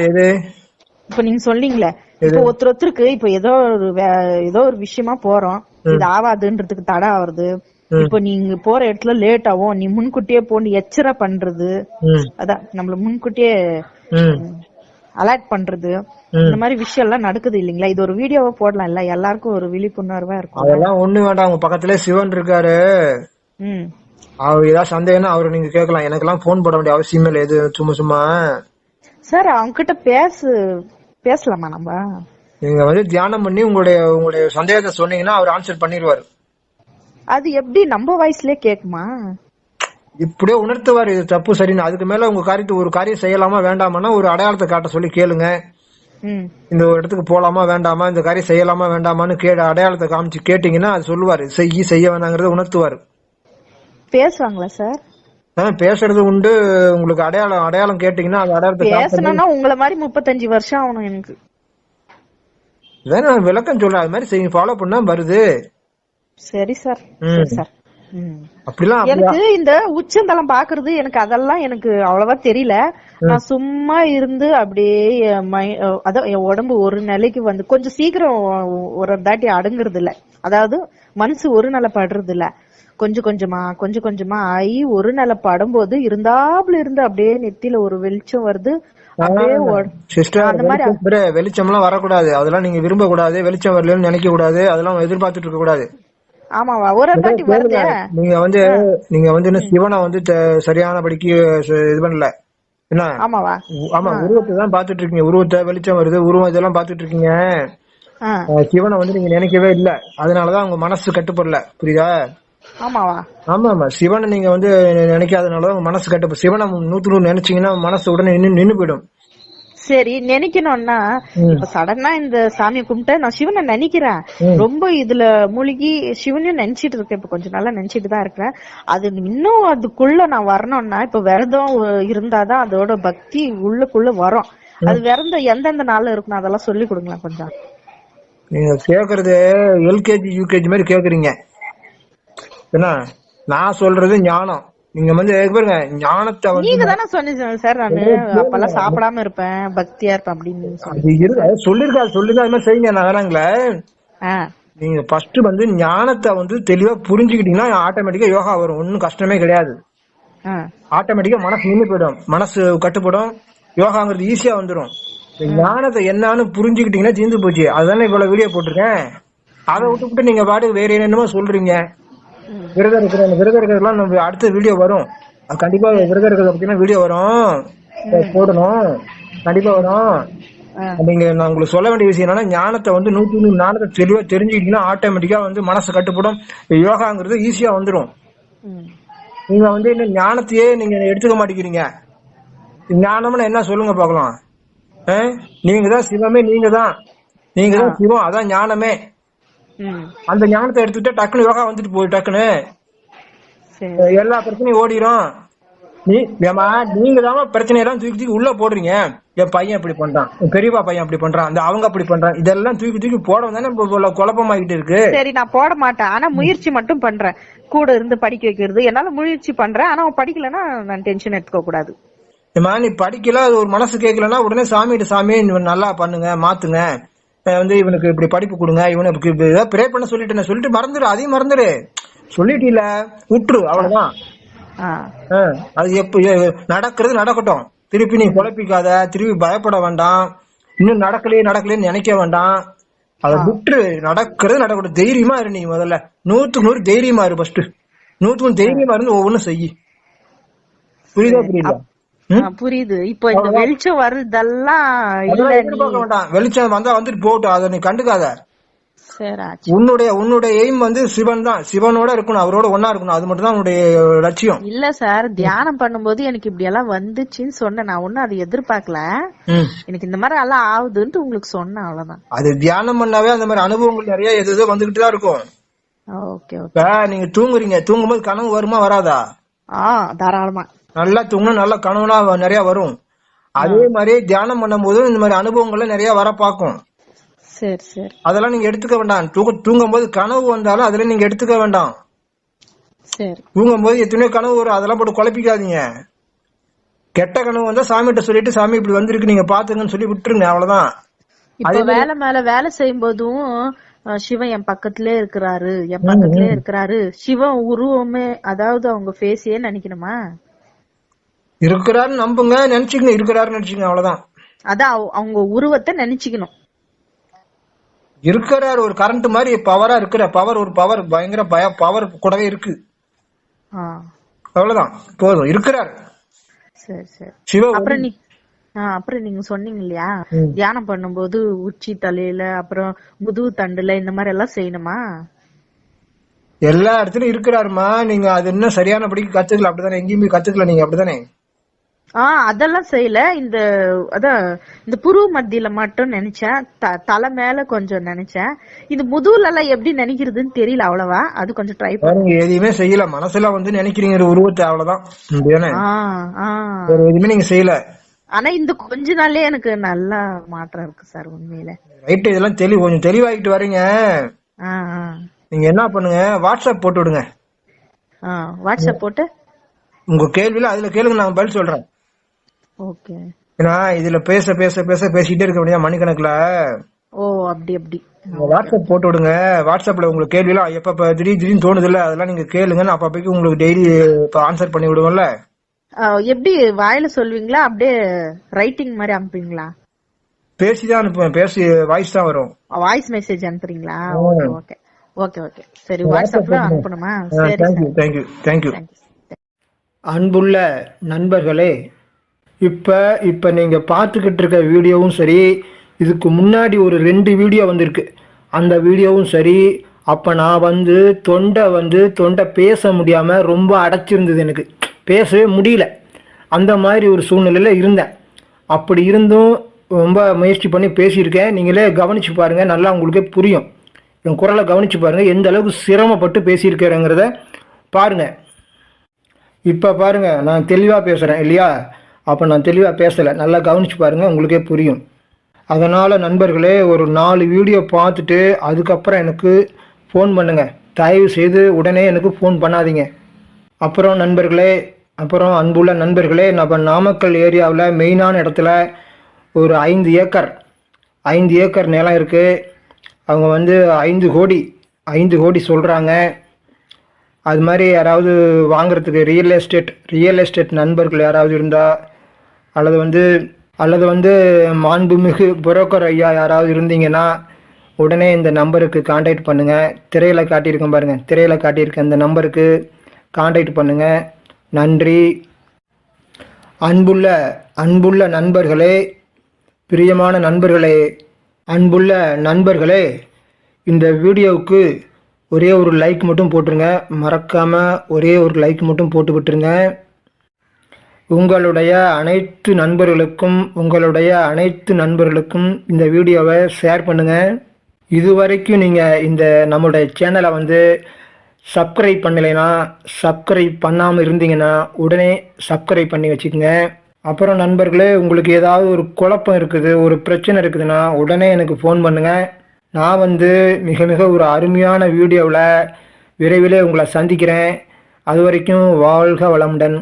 இப்ப நீங்க சொன்னீங்களே இப்ப ஒருத்தருக்கு இப்ப ஏதோ ஒரு விஷயமா போறோம், இது ஆவாதுன்றதுக்கு தடை ஆகுறது. இப்ப நீங்க போற இடத்துல லேட் ஆகும், நீ முன்கூட்டியே போன்னு எச்சர பண்றது, அதான் நம்மள முன்கூட்டியே அலர்ட் பண்றது, இந்த மாதிரி விஷயம் எல்லாம் நடக்குது இல்லீங்களா? இது ஒரு வீடியோவா போடலாம் இல்ல, எல்லாருக்கும் ஒரு விழிப்புணர்வா இருக்கும். அதெல்லாம் ஒண்ணு வேண்டாம். உங்க பக்கத்துல சிவன் இருக்காரு, அவர் ஏதாவது சந்தேகம்னா அவரு நீங்க கேட்கலாம். எனக்கு எல்லாம் போன் போட வேண்டிய அவசியமே இல்லை. எது சும்மா சார் அவங்க கிட்ட பேசலாமா நம்ம? நீங்க வந்து தியானம் பண்ணி உங்களுடைய சந்தேகத்தை சொன்னீங்கன்னா அவர் ஆன்சர் பண்ணிடுவாரு. அது எப்படி நம்ம வாய்ஸ்லயே கேக்குமா? இப்படியே உணர்த்துவாரு இது தப்பு சரின்னு. அதுக்கு மேல உங்க ஒரு காரியம் செய்யலாமா வேண்டாமான்னா ஒரு அடையாளத்தை காட்ட சொல்லி கேளுங்க. இந்த ஒரு இடத்துக்கு போலாமா வேண்டாமா, இந்த காரியம் செய்யலாமா வேண்டாமான்னு அடையாளத்தை காமிச்சு கேட்டீங்கன்னா அது சொல்லுவாரு. செய்ய வேண்டாங்கிறத உணர்த்துவாரு. பேசுவாங்களா சார்? பேசுறது உண்டு. உங்களுக்கு அடையாளம் கேட்டீங்கன்னா அது அடையாளத்தை பேசணும்னா உங்களை மாதிரி 35 வருஷம் ஆகணும் எனக்கு. நான் விளக்கம் சொல்றேன், அது மாதிரி செய்ய ஃபாலோ பண்ணா வருது. சரி சார். அப்படிலாம் எனக்கு இந்த உச்சந்தலம் பாக்குறது எனக்கு அதெல்லாம் எனக்கு அவ்வளவா தெரியல. நான் சும்மா இருந்து அப்படியே அதான் என் உடம்பு ஒரு நிலைக்கு வந்து கொஞ்சம் சீக்கிரம் ஒரு தாட்டி அடங்குறது இல்ல. அதாவது மனசு ஒரு நிலை படுறது இல்ல, கொஞ்சம் கொஞ்சமா ஆகி ஒரு நிலை படும்போது இருந்தாப்புல இருந்து அப்படியே நெத்தியில ஒரு வெளிச்சம் வருது. வெளிச்சம் எல்லாம் வரக்கூடாது, அதெல்லாம் நீங்க விரும்ப கூடாது. வெளிச்சம் வரலன்னு நினைக்க கூடாது, அதெல்லாம் எதிர்பார்த்துட்டு இருக்க கூடாது. ஆமாவா? ஒரு தாட்டி வருது. நீங்க வந்து சிவனை வந்து சரியானபடிக்கு இது பண்ணல என்ன? ஆமா, உருவத்தை தான் பாத்துட்டு இருக்கீங்க. உருவத்தை வெளிச்சம் வருது, உருவம் இதெல்லாம் பாத்துட்டு இருக்கீங்க. சிவனை வந்து நீங்க நினைக்கவே இல்ல, அதனாலதான் உங்க மனசு கட்டுப்படல. புரியுதா? ஆமா, சிவனை நீங்க வந்து நினைக்காதனாலதான் உங்க மனசு கட்டுப்படும். சிவனை 100 நினைச்சீங்கன்னா மனசு உடனே நின்னு போயிடும். சரி, நினைக்கணும்னா இப்ப சடனா இந்த சாமியை கும்பிட்டு நான் சிவனை நினைக்கிறேன், ரொம்ப இதுல மூழ்கி சிவனையும் நினைச்சிட்டு இருக்கேன். இப்ப கொஞ்சம் நாளா நினைச்சிட்டு தான் இருக்கிறேன். அது இன்னும் அதுக்குள்ள நான் வரணும்னா இப்ப விரதம் இருந்தாதான் அதோட பக்தி உள்ளுக்குள்ள வரும். அது விரதம் எந்தெந்த நாள்ல இருக்கணும் அதெல்லாம் சொல்லி கொடுங்களேன் கொஞ்சம். நீங்க கேக்குறது எல்கேஜி யூகேஜி மாதிரி கேக்குறீங்க. என்ன நான் சொல்றது ஞானம். நீங்க வந்து பாருங்க, ஞானத்தை நீங்க தானே சொன்னீங்க சார், நானு அப்பெல்லாம் சாப்பிடாம இருப்பேன் பக்தியா இருப்பேன் அப்படின்னு சொல்லிருக்கா அது மாதிரி செய்யுங்க. நான் வேணாங்களே, நீங்க ஃபர்ஸ்ட் வந்து ஞானத்தை வந்து தெளிவா புரிஞ்சுக்கிட்டீங்கன்னா ஆட்டோமேட்டிக்கா யோகா வரும். ஒன்னும் கஷ்டமே கிடையாது. ஆட்டோமேட்டிக்கா மனசு நின்று போயிடும், மனசு கட்டுப்படும், யோகாங்கிறது ஈஸியா வந்துடும். ஞானத்தை என்னன்னு புரிஞ்சுக்கிட்டீங்கன்னா தீர்ந்து போச்சு. அதுதானே இவ்வளவு வீடியோ போட்டிருக்கேன். அதை விட்டுவிட்டு நீங்க பாட்டுக்கு வேற என்னென்னமோ சொல்றீங்க. விரதம் இருக்கிறதெல்லாம் நம்ம அடுத்த வீடியோ வரும். கண்டிப்பா விரதம் இருக்கிறத பத்தினா வீடியோ வரும், போடணும், கண்டிப்பா வரும். நீங்க நான் உங்களுக்கு சொல்ல வேண்டிய விஷயம் என்னன்னா, ஞானத்தை வந்து 100 ஞானத்தை தெளிவா தெரிஞ்சுக்கிட்டீங்கன்னா ஆட்டோமேட்டிக்கா வந்து மனசு கட்டுப்படும், யோகாங்கிறது ஈஸியா வந்துடும். நீங்க வந்து இந்த ஞானத்தையே நீங்க எடுத்துக்க மாட்டேங்கிறீங்க. ஞானம்னு என்ன சொல்லுங்க பாக்கலாம். நீங்க தான் சிவமே, நீங்க தான் சிவம், அதான் ஞானமே. அந்த ஞானத்தை எடுத்துக்கிட்டா டக்குனு யோகா வந்துட்டு போய் டக்குன்னு எல்லா பிரச்சனையும் ஓடிரும். நீங்க தான் பிரச்சனையெல்லாம் தூக்கி உள்ள போடுறீங்க. என் பையன் இப்படி பண்றான், பெரியப்பா பையன் அப்படி பண்றான், அந்த அவங்க அப்படி பண்றான், இதெல்லாம் தூக்கி போட தானே குழப்பமாகிட்டு இருக்கு. சரி, நான் போட மாட்டேன், ஆனா முயற்சி மட்டும் பண்றேன். கூட இருந்து படிக்க வைக்கிறது என்னால முயற்சி பண்றேன். ஆனா அவன் படிக்கலன்னா நான் டென்ஷன் எடுத்துக்க கூடாது. ஏம்மா நீ படிக்கல, அது ஒரு மனசு கேட்கலன்னா உடனே சாமிகிட்ட, சாமி நல்லா பண்ணுங்க, மாத்துங்க, வந்து இவனுக்கு இப்படி படிப்பு கொடுங்க, இவனுக்கு ப்ரே பண்ண சொல்லிட்டு மறந்துடு, அதையும் மறந்துடு. சொல்லிட்டு இல்ல விட்டுரு, அவ்வளவுதான். அது நடக்கிறது நடக்கட்டும். திருப்பி நீ குழப்பிக்காத, திருப்பி பயப்பட வேண்டாம், இன்னும் நடக்கலையே நினைக்க வேண்டாம். அதை விட்டுரு, நடக்கிறது நடக்கட்டும். தைரியமா இரு. நீ முதல்ல 100க்கு 100 தைரியமா இரு. ஃபர்ஸ்ட் 100க்கு 100 தைரியமா இருந்து ஒவ்வொன்றும் செய்யி. புரியுதா? புரியுது. இப்போ இந்த வெளிச்சம் வருதெல்லாம் எதிர்பார்க்க வேண்டாம். வெளிச்சம் வந்தா வந்துட்டு போகட்டும், அதை நீ கண்டுக்காத. சரி. உன்னுடைய எய்ம் வந்து சிவன் தான். சிவனோட இருக்கணும், அவரோட ஒன்னா இருக்கணும். அது மட்டும் தான் உன்னுடைய லட்சியம். இல்ல சார், தியானம் பண்ணும்போது எனக்கு இப்படி எல்லாம் வந்துச்சுன்னு சொன்னேன். நான் ஒன்னும் அதை எதிர்பார்க்கல. எனக்கு இந்த மாதிரி எல்லாம் ஆகுதுன்ட்டு உங்களுக்கு சொன்னேன், அவ்வளவுதான். அது தியானம் பண்ணாவே அந்த மாதிரி அனுபவங்கள் நிறைய எது வந்துகிட்டு தான் இருக்கும். நீங்க தூங்குறீங்க, தூங்கும்போது கனவு வருமா வராதா? தாராளமா. நல்லா தூங்கணும், நல்ல கனவுலாம் நிறைய வரும். அதே மாதிரி தியானம் பண்ணும் போது இந்த மாதிரி அனுபவங்கள்ல நிறைய வர பாக்கும். சரி. அதெல்லாம் நீங்க எடுத்துக்க வேண்டாம். தூங்கும் போது கனவு வந்தாலும் அதுல நீங்க எடுத்துக்க வேண்டாம். சரி. தூங்கும் போது எத்தனையோ கனவு வரும், அதெல்லாம் போட்டு குழப்பிக்காதீங்க. கெட்ட கனவு வந்தா சாமிகிட்ட சொல்லிட்டு, சாமி இப்படி வந்திருக்கு நீங்க பாத்துங்கன்னு சொல்லி விட்டுருங்க, அவ்வளவுதான். இப்ப வேலை மேல வேலை செய்யும் போதும் சிவன் என் பக்கத்திலே இருக்கிறாரு, சிவன் உருவமே, அதாவது அவங்க ஃபேஸையே நினைக்கணுமா? இருக்கிறாருன்னு நம்புங்க, நினைச்சுக்கணும். இருக்கிறாருன்னு நினைச்சுக்கணும், அவ்வளவுதான். அதான் அவங்க உருவத்தை நினைச்சுக்கணும். இருக்கிறார், ஒரு கரண்ட் மாதிரி பவரா இருக்கிற ஒரு பவர், பயங்கர பவர் கூடவே இருக்கு, அவ்வளவுதான், போதும். இருக்கிறார். சரி. அப்புறம் நீங்க சொன்னீங்க இல்லையா, தியானம் பண்ணும்போது உச்சி தலையில, அப்புறம் முதுகு தண்டுல இந்த மாதிரி எல்லாம் செய்யணுமா? எல்லா இடத்துலயும் இருக்கிறாருமா. நீங்க அது இன்னும் சரியானபடிக்கு கத்துக்கல, அப்படிதானே? எங்கேயுமே கத்துக்கல நீங்க, அப்படிதானே? அதெல்லாம் செய்யல. இந்த புருவ மத்தியில மட்டும் நினைச்சேன், தலை மேல கொஞ்சம் நினைச்சேன். இது முதுகுல எல்லாம் எப்படி நினைக்கிறதுன்னு தெரியல, அவ்வளவா. அது கொஞ்சம் ட்ரை பண்ணுங்க. எதுவுமே செய்யல, மனசுல வந்து நினைக்கிறீங்க உருவத்தை, அவ்வளவுதான். எதுவுமே நீங்க செய்யல. ஆனா இந்த கொஞ்ச நாள்லயே எனக்கு நல்ல மாற்றம் இருக்கு சார், உண்மையில. ரைட். இதெல்லாம் கொஞ்சம் தெளிவாகிட்டு வரீங்க. நீங்க என்ன பண்ணுங்க, வாட்ஸ்அப் போட்டு விடுங்க. வாட்ஸ்அப் போட்டு உங்க கேள்வியில அதுல கேளுங்க, நான் பதில் சொல்றேன். ஓகே. ஏன்னா இதுல பேசிட்டே இருக்க முடியாது மணிக்கணக்குல. அப்படி வாட்ஸ்அப் போட்டு விடுங்க. வாட்ஸ்அப்ல உங்களுக்கு கேள்வி எல்லாம் எப்ப திடீர்னு தோணுது இல்ல, அதெல்லாம் நீங்க கேளுங்க. அப்பப்பைக்கு உங்களுக்கு டெய்லி ஆன்சர் பண்ணி விடுவோம்ல. எப்படி வாயில சொல்வீங்களா, அப்படியே ரைட்டிங் மாதிரி அனுப்புவீங்களா? பேசிதான் அனுப்புவேன், பேசி வாய்ஸ் தான் வரும். வாய்ஸ் மெசேஜ் அனுப்புறீங்களா? ஓகே. சரி, வாட்ஸ்அப்ல அனுப்பணுமா? சரி, தேங்க்யூ. அன்புள்ள நண்பர்களே, இப்போ நீங்கள் பார்த்துக்கிட்டு இருக்க வீடியோவும் சரி, இதுக்கு முன்னாடி ஒரு 2 வீடியோ வந்திருக்கு, அந்த வீடியோவும் சரி. அப்போ நான் தொண்டை பேச முடியாமல் ரொம்ப அடைச்சிருந்தது, எனக்கு பேசவே முடியல. அந்த மாதிரி ஒரு சூழ்நிலையில் இருந்தேன். அப்படி இருந்தும் ரொம்ப முயற்சி பண்ணி பேசியிருக்கேன். நீங்களே கவனித்து பாருங்கள், நல்லா உங்களுக்கே புரியும். என் குரலை கவனித்து பாருங்கள், எந்த அளவுக்கு சிரமப்பட்டு பேசியிருக்கிறேங்கிறத பாருங்கள். இப்போ பாருங்கள், நான் தெளிவாக பேசுகிறேன் இல்லையா? அப்போ நான் தெளிவாக பேசலை, நல்லா கவனித்து பாருங்கள், உங்களுக்கே புரியும். அதனால் நண்பர்களே, ஒரு 4 வீடியோ பார்த்துட்டு அதுக்கப்புறம் எனக்கு ஃபோன் பண்ணுங்கள். தயவு செய்து உடனே எனக்கு ஃபோன் பண்ணாதீங்க. அப்புறம் அன்புள்ள நண்பர்களே, நம்ம நாமக்கல் ஏரியாவில் மெயினான இடத்துல ஒரு 5 ஏக்கர் நிலம் இருக்குது. அவங்க 5 கோடி சொல்கிறாங்க. அது மாதிரி யாராவது வாங்குறதுக்கு ரியல் எஸ்டேட் நண்பர்கள் யாராவது இருந்தால், அல்லது மாண்புமிகு புரோக்கர் ஐயா யாராவது இருந்தீங்கன்னா உடனே இந்த நம்பருக்கு காண்டாக்ட் பண்ணுங்கள். திரையில் காட்டியிருக்கேன் பாருங்கள், திரையில் காட்டியிருக்க இந்த நம்பருக்கு காண்டாக்ட் பண்ணுங்கள். நன்றி. அன்புள்ள நண்பர்களே, பிரியமான நண்பர்களே, அன்புள்ள நண்பர்களே, இந்த வீடியோவுக்கு ஒரே ஒரு லைக் மட்டும் போட்டுருங்க. மறக்காமல் ஒரே ஒரு லைக் மட்டும் போட்டு விட்டுருங்க. உங்களுடைய அனைத்து நண்பர்களுக்கும் இந்த வீடியோவை ஷேர் பண்ணுங்கள். இதுவரைக்கும் நீங்கள் இந்த நம்மளுடைய சேனலை சப்ஸ்கிரைப் பண்ணலைன்னா, சப்ஸ்கிரைப் பண்ணாமல் இருந்தீங்கன்னா உடனே சப்ஸ்கிரைப் பண்ணி வச்சுக்கோங்க. அப்புறம் நண்பர்களே, உங்களுக்கு ஏதாவது ஒரு குழப்பம் இருக்குது, ஒரு பிரச்சனை இருக்குதுன்னா உடனே எனக்கு ஃபோன் பண்ணுங்கள். நான் மிக ஒரு அருமையான வீடியோவில் விரைவிலே உங்களை சந்திக்கிறேன். அது வரைக்கும் வாழ்க வளமுடன்.